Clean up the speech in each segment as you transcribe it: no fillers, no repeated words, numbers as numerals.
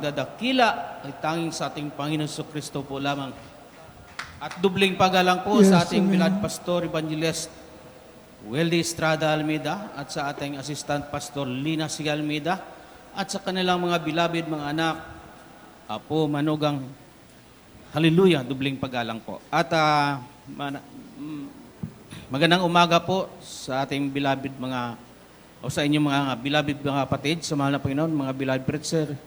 pagdadakila ay tanging sa ating Panginoon Kristo po lamang. At dubling pagalang po sa ating Beloved Pastor Evangelist Weldy Estrada Almeida at sa ating Assistant Pastor Lina C. Almeida at sa kanilang mga beloved mga anak, Apo Manugang. Hallelujah, dubling pagalang po. At magandang umaga po sa ating beloved mga o sa inyong mga beloved mga kapatid, sa mahal na Panginoon, mga beloved preacher,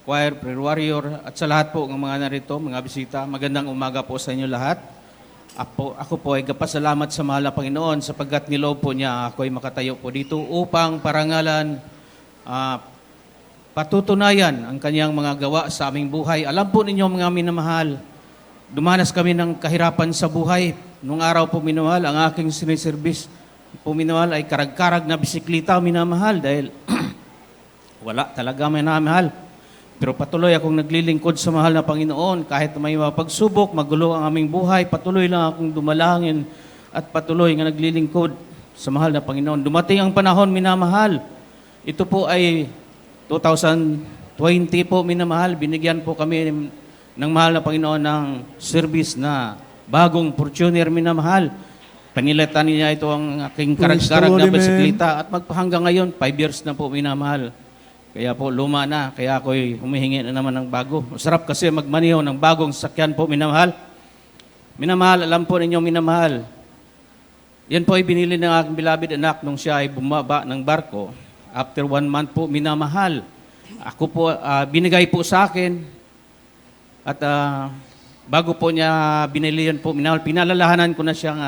choir, prayer warrior, at sa lahat po ng mga narito, mga bisita, magandang umaga po sa inyo lahat. Ako po ay kapasalamat sa mahal na Panginoon sapagkat niloob po niya ako ay makatayo po dito upang parangalan, patutunayan ang kanyang mga gawa sa aming buhay. Alam po ninyo mga minamahal, dumanas kami ng kahirapan sa buhay. Nung araw po minamahal, ang aking siniservice po minamahal ay karag-karag na bisikleta minamahal dahil wala talaga minamahal. Pero patuloy akong naglilingkod sa mahal na Panginoon kahit may mga pagsubok, magulo ang aming buhay, patuloy lang akong dumalangin at patuloy nga naglilingkod sa mahal na Panginoon. Dumating ang panahon minamahal. Ito po ay 2020 po minamahal. Binigyan po kami ng mahal na Panginoon ng service na bagong Fortuner minamahal. Panilatan niya ito ang aking karag-karag na bisikleta at hanggang ngayon, 5 years na po minamahal. Kaya po luma na, kaya ako'y humihingi na naman ng bago. Masarap kasi magmaniho ng bagong sakyan po minamahal. Minamahal, alam po ninyo minamahal. Yan po ay binili ng aking beloved anak nung siya ay bumaba ng barko. After 1 month po minamahal. Ako po, binigay po sa akin at bago po niya binili yan po minamahal, pinalalahanan ko na siyang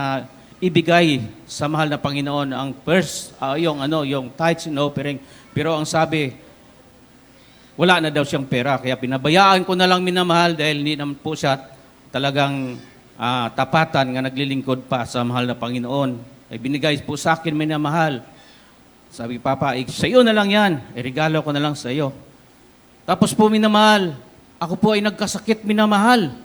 ibigay sa mahal na Panginoon ang first, yung tithes and offering. Pero ang sabi, wala na daw siyang pera. Kaya pinabayaan ko na lang minamahal dahil hindi naman po siya talagang tapatan nga naglilingkod pa sa mahal na Panginoon. Ay binigay po sa akin minamahal. Sabi, Papa, sa iyo na lang yan. Regalo ko na lang sa iyo. Tapos po minamahal, ako po ay nagkasakit minamahal.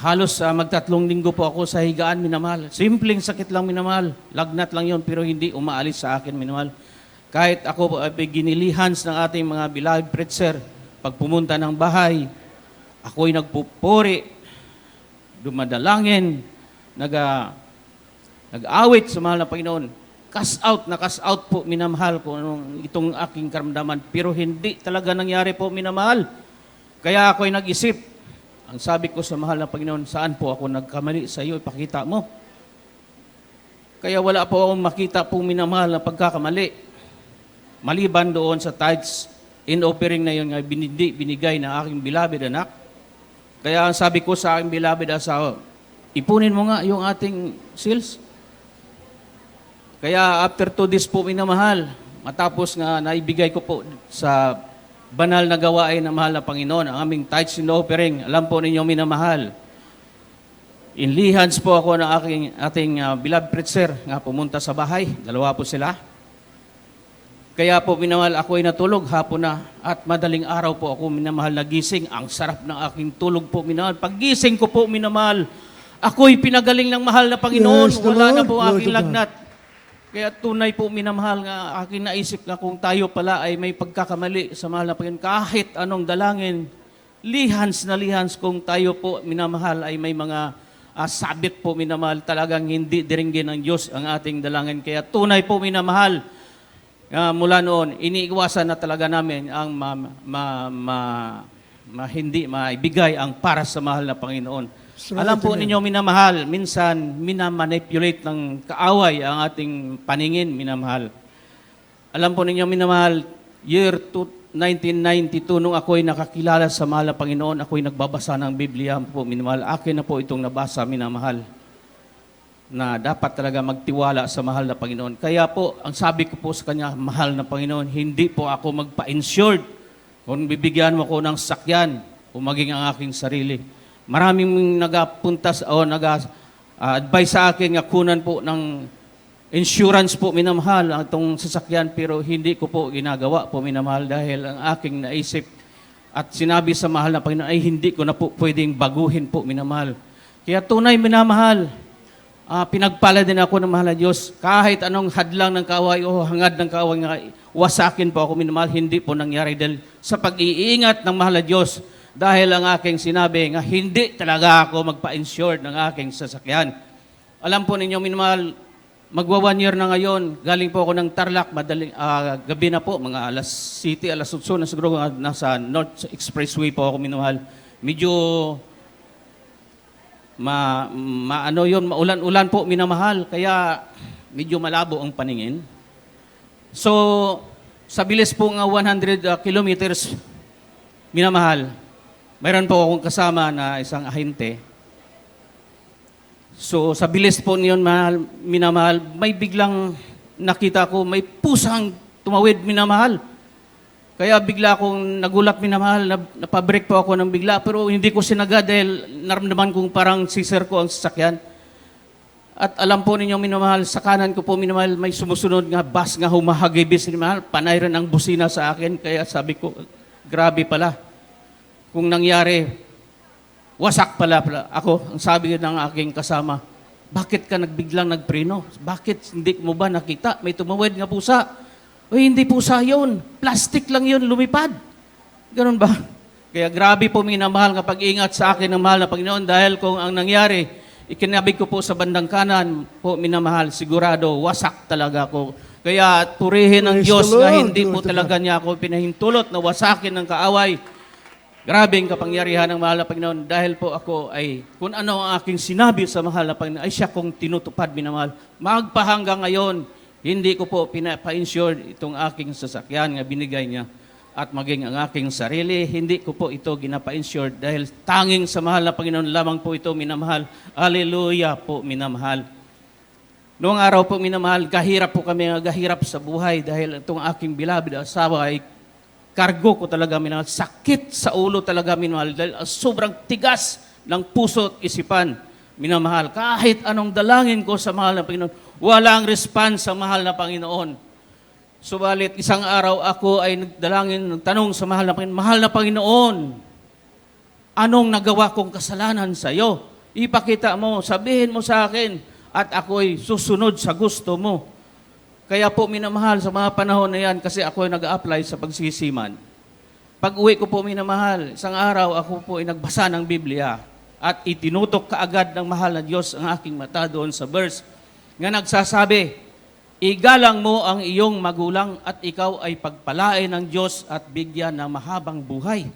Halos magtatlong linggo po ako sa higaan, minamahal. Simpleng sakit lang, minamahal. Lagnat lang yon pero hindi umaalis sa akin, minamahal. Kahit ako ay ginilihans ng ating mga beloved preacher, pag pumunta ng bahay, ako'y nagpupuri, dumadalangin, nag-awit sa mahal na Panginoon. Cast out po, minamahal ko itong aking karamdaman. Pero hindi talaga nangyari po, minamahal. Kaya ako'y nag-isip, ang sabi ko sa mahal na Panginoon, saan po ako nagkamali sa iyo, ipakita mo. Kaya wala po akong makita pong minamahal na pagkakamali. Maliban doon sa tithes in offering na yun, binigay na aking beloved anak. Kaya ang sabi ko sa aking beloved asawa, ipunin mo nga yung ating sales. Kaya after 2 days po minamahal, matapos nga naibigay ko po sa banal na gawain ng mahal na Panginoon, ang aming tithes and offering, alam po ninyo minamahal. Inlihans po ako ng ating beloved preacher nga pumunta sa bahay. 2 po sila. Kaya po minamahal, ako ay natulog hapon na at madaling araw po ako minamahal nagising. Ang sarap ng aking tulog po minamahal. Paggising ko po minamahal, ako'y pinagaling ng mahal na Panginoon. Yes, wala na po aking lagnat. Kaya tunay po minamahal nga aking naisip na kung tayo pala ay may pagkakamali sa mahal na Panginoon, kahit anong dalangin, lihans na lihans kung tayo po minamahal ay may mga sabit po minamahal, talagang hindi diringgin ng Diyos ang ating dalangin. Kaya tunay po minamahal, mula noon, iniiwasan na talaga namin ang hindi maibigay ang para sa mahal na Panginoon. Alam po ninyo, minamahal, minsan minamanipulate ng kaaway ang ating paningin, minamahal. Alam po ninyo, minamahal, year 1992, nung ako'y nakakilala sa mahal na Panginoon, ako'y nagbabasa ng Biblia po, minamahal. Akin na po itong nabasa, minamahal, na dapat talaga magtiwala sa mahal na Panginoon. Kaya po, ang sabi ko po sa kanya, mahal na Panginoon, hindi po ako magpa-insured kung bibigyan mo ko ng sakyan o maging ang aking sarili. Maraming nagapunta o nag-advise sa akin nga kunan po ng insurance po minamahal ang itong sasakyan, pero hindi ko po ginagawa po minamahal dahil ang aking naisip at sinabi sa mahal na Panginoon ay hindi ko na po pwedeng baguhin po minamahal. Kaya tunay minamahal, pinagpala din ako ng mahal na Diyos. Kahit anong hadlang ng kaaway o hangad ng kaaway nga wasakin po ako minamahal, hindi po nangyari dahil sa pag-iingat ng mahal na Diyos dahil ang aking sinabi nga hindi talaga ako magpa-insure ng aking sasakyan. Alam po ninyo, minamahal, magwa 1 year na ngayon, galing po ako ng Tarlac, gabi na po, mga alas 7, alas 8 na siguro, nasa North Expressway po ako, minamahal. Medyo maulan-ulan po, minamahal, kaya medyo malabo ang paningin. So, sa bilis po nga 100 kilometers, minamahal, mayroon po akong kasama na isang ahente. So, sa bilis po niyon, minamahal, may biglang nakita ko, may pusang tumawid, minamahal. Kaya bigla akong nagulat, minamahal, napabrek po ako ng bigla, pero hindi ko sinaga dahil naramdaman kong parang sisir ko ang sasakyan. At alam po ninyo, minamahal, sa kanan ko po, minamahal, may sumusunod nga bus nga humahagibis, minamahal, panay rin ang busina sa akin, kaya sabi ko, grabe pala. Kung nangyari, wasak pala ako. Ang sabi ng aking kasama, bakit ka biglang nagpreno? Bakit hindi mo ba nakita? May tumawid nga pusa. O hindi pusa yun. Plastic lang yun, lumipad. Ganun ba? Kaya grabe po minamahal nga pag-ingat sa akin ng mahal na Panginoon dahil kung ang nangyari, ikinabig ko po sa bandang kanan po minamahal, sigurado, wasak talaga ako. Kaya purihin ng Diyos na hindi po talaga niya ako pinahintulot na wasakin ng kaaway. Grabing kapangyarihan ng mahal na Panginoon dahil po ako ay kung ano ang aking sinabi sa mahal na Panginoon ay siya kong tinutupad, minamahal. Magpahanggang ngayon, hindi ko po pinapa-insure itong aking sasakyan nga binigay niya at maging ang aking sarili. Hindi ko po ito ginapa-insure dahil tanging sa mahal na Panginoon lamang po ito, minamahal. Hallelujah po, minamahal. Noong araw po, minamahal, kahirap po kami gahirap sa buhay dahil itong aking beloved asawa ay kargo ko talaga, minamahal. Sakit sa ulo talaga, minamahal. Dahil sobrang tigas ng puso at isipan, minamahal. Kahit anong dalangin ko sa mahal na Panginoon, walang response sa mahal na Panginoon. Subalit, isang araw ako ay nagdalangin, nagtanong sa mahal na Panginoon, mahal na Panginoon, anong nagawa kong kasalanan sa iyo? Ipakita mo, sabihin mo sa akin, at ako'y susunod sa gusto mo. Kaya po minamahal sa mga panahon na yan kasi ako ay nag-a-apply sa pagsisiman. Pag uwi ko po minamahal, isang araw ako po ay nagbasa ng Biblia at itinutok kaagad ng mahal na Diyos ang aking mata doon sa verse nga nagsasabi, igalang mo ang iyong magulang at ikaw ay pagpalain ng Diyos at bigyan ng mahabang buhay.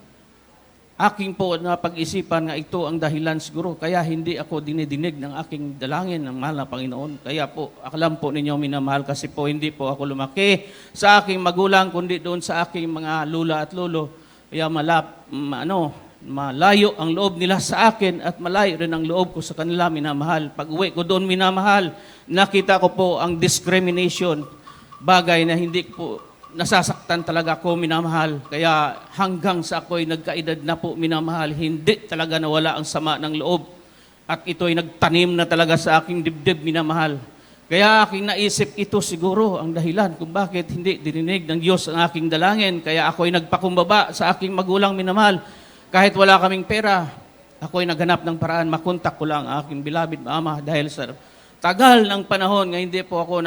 Aking po na pag-isipan nga ito ang dahilan siguro, kaya hindi ako dinidinig ng aking dalangin ng mahal na Panginoon. Kaya po, alam po ninyo minamahal kasi po hindi po ako lumaki sa aking magulang, kundi doon sa aking mga lula at lolo. Kaya malayo ang loob nila sa akin at malayo rin ang loob ko sa kanila, minamahal. Pag uwi ko doon, minamahal, nakita ko po ang discrimination, bagay na hindi po nasasaktan talaga ako, minamahal. Kaya hanggang sa ako'y nagkaedad na po, minamahal, hindi talaga nawala ang sama ng loob. At ito'y nagtanim na talaga sa aking dibdib, minamahal. Kaya aking naisip, ito siguro ang dahilan kung bakit hindi dininig ng Diyos ang aking dalangin. Kaya ako'y nagpakumbaba sa aking magulang, minamahal. Kahit wala kaming pera, ako'y naghanap ng paraan, makontak ko lang ang aking beloved mama dahil sa tagal ng panahon nga hindi po ako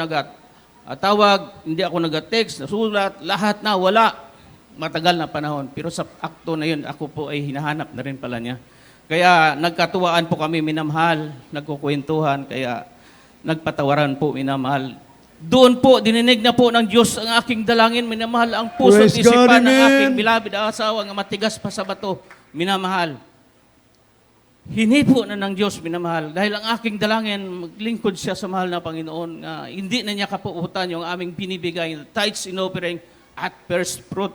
tawag, hindi ako nag-text, nasulat, lahat na wala. Matagal na panahon. Pero sa akto na yun, ako po ay hinahanap na rin pala niya. Kaya nagkatuwaan po kami, minamahal, nagkukwentuhan, kaya nagpatawaran po, minamahal. Doon po, dininig na po ng Diyos ang aking dalangin, minamahal, ang puso at isipan ng aking beloved asawa nga matigas pa sa bato, minamahal. Hinipo na ng Diyos, minamahal. Dahil ang aking dalangin, maglingkod siya sa mahal na Panginoon. Hindi na niya kapuutan yung aming binibigay, tithes in offering at first fruit.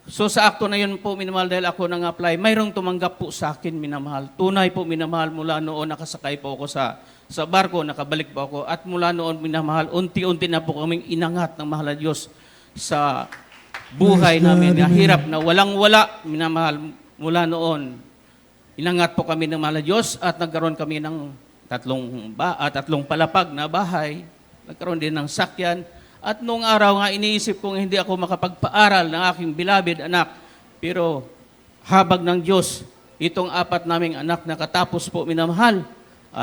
So sa akto na yun po, minamahal, dahil ako nang-apply, mayroong tumanggap po sa akin, minamahal. Tunay po, minamahal, mula noon nakasakay po ako sa barko, nakabalik po ako. At mula noon, minamahal, unti-unti na po kaming inangat ng mahal na Diyos sa buhay namin. Hirap na walang-wala, minamahal, mula noon. Inangat po kami ng mahal na Diyos at nagkaroon kami ng tatlong palapag na bahay. Nagkaroon din ng sakyan. At noong araw nga, iniisip kong hindi ako makapagpaaral ng aking beloved anak. Pero habag ng Diyos, itong 4 naming anak nakatapos po, minamahal.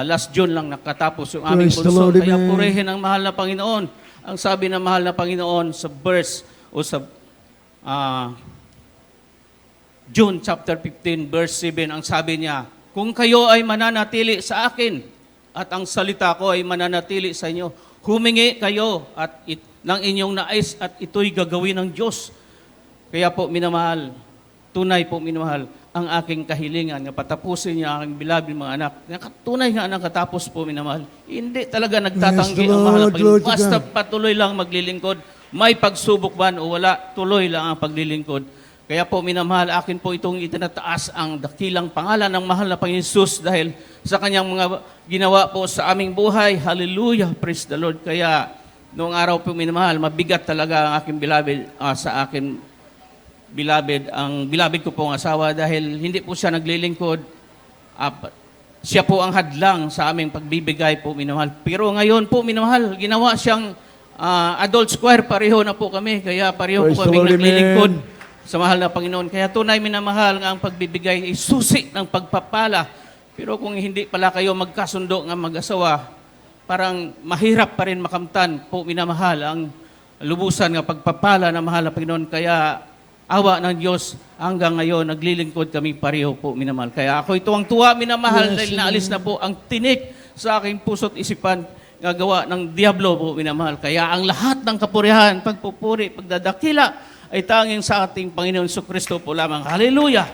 Last June lang nakatapos yung aming bunso. Kaya purihin ang mahal na Panginoon. Ang sabi ng mahal na Panginoon sa verse o sa John chapter 15 verse 7, ang sabi niya, kung kayo ay mananatili sa akin at ang salita ko ay mananatili sa inyo, humingi kayo ng inyong nais at ito'y gagawin ng Diyos. Kaya po minamahal, tunay po minamahal, ang aking kahilingan na patapusin niya aking beloved mga anak. Tunay nga nakatapos po minamahal. Hindi talaga nagtatanggi ang mahal na Panginoon. Basta patuloy lang maglilingkod. May pagsubok man o wala, tuloy lang ang paglilingkod. Kaya po minamahal, akin po itong itinataas ang dakilang pangalan ng mahal na Panginoon Jesus dahil sa kanyang mga ginawa po sa aming buhay. Hallelujah, praise the Lord. Kaya noong araw po minamahal, mabigat talaga ang aking beloved sa akin beloved, ang beloved ko pong asawa dahil hindi po siya naglilingkod. Siya po ang hadlang sa aming pagbibigay po minamahal. Pero ngayon po minamahal, ginawa siyang adult square, pareho na po kami. Kaya pareho Praise po kami the Holy naglilingkod Man. sa mahal na Panginoon. Kaya tunay minamahal nga ang pagbibigay ay susi ng pagpapala. Pero kung hindi pala kayo magkasundo nga mag-asawa, parang mahirap pa rin makamtan po minamahal ang lubusan nga pagpapala ng mahal na Panginoon. Kaya awa ng Diyos, hanggang ngayon, naglilingkod kami pareho po, minamahal. Kaya ako tuwang-tuwa, minamahal, dahil naalis na po ang tinik sa aking puso't isipan, gagawa ng Diablo po, minamahal. Kaya ang lahat ng kapurihan, pagpupuri, pagdadakila, ay tanging sa ating Panginoon Jesucristo po lamang. Hallelujah!